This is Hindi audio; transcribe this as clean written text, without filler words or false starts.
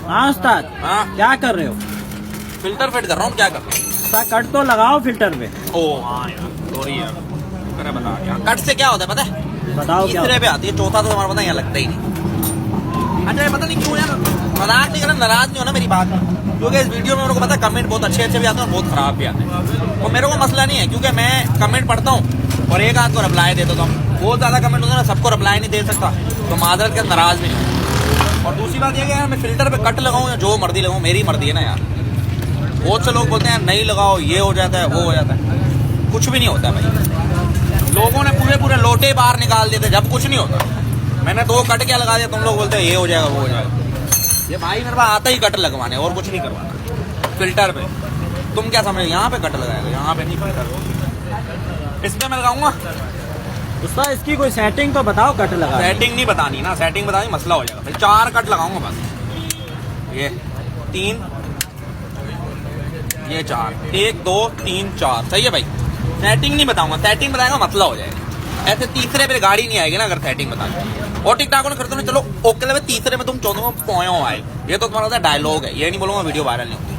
हाँ उस्ताद। हाँ क्या कर रहे हो? फिल्टर फिट कर रहा हूँ। क्या कर रहा हूँ? उस्ताद कट तो लगाओ फिल्टर पे। ओ हाँ यार सॉरी यार, मैंने बता दिया। कट से क्या होता है पता है? बताओ क्या तीसरे पे आती है, चौथा तो हमारा पता यहाँ लगता ही नहीं। अच्छा पता नहीं क्यों यार, मजाक नहीं करना, नाराज नहीं होना मेरी बात, क्योंकि इस वीडियो में मेरे को पता है कमेंट बहुत अच्छे अच्छे भी आते हैं और बहुत खराब भी आते हैं। और मेरे को मसला नहीं है, क्योंकि मैं कमेंट पढ़ता हूँ और एक आध को रिप्लाई देता हूँ। बहुत ज्यादा कमेंट होता है ना, सबको रिप्लाई नहीं दे सकता, तो मादरत के नाराज भी नहीं हूँ। और दूसरी बात यह कि यार मैं फिल्टर पे कट लगाऊँ या जो मर्जी लगाऊँ, मेरी मर्जी है ना यार। बहुत से लोग बोलते हैं नहीं लगाओ, ये हो जाता है, वो हो जाता है। कुछ भी नहीं होता है भाई। लोगों ने पूरे पूरे लोटे बाहर निकाल दिए थे, जब कुछ नहीं होता। मैंने 2 कट क्या लगा दिया, तुम लोग बोलते हैं ये हो जाएगा, वो हो जाएगा। ये भाई मेरे पास आता ही कट लगवाने, और कुछ नहीं करवाना फिल्टर पे। तुम क्या समझ, यहाँ पे कट लगाएगा, यहाँ पे नहीं फिल्टर। इस पे मैं लगाऊंगा। उस्ताद इसकी कोई सेटिंग तो बताओ कट लगा। सेटिंग नहीं बतानी ना, सेटिंग बतानी मसला हो जाएगा भाई। 4 कट लगाऊंगा बस, ये 3, ये 4, 1 2 3 4, सही है भाई। सेटिंग नहीं बताऊंगा, सेटिंग बताएगा मसला हो जाएगा। ऐसे तीसरे पे गाड़ी नहीं आएगी ना अगर सेटिंग बतानी। और टिकटॉक ने करते चलो ओके, तीसरे में तुम 14 पोयों आए, ये तो तुम्हारा डायलॉग है, ये नहीं बोलूंगा वीडियो वायरल नहीं होती।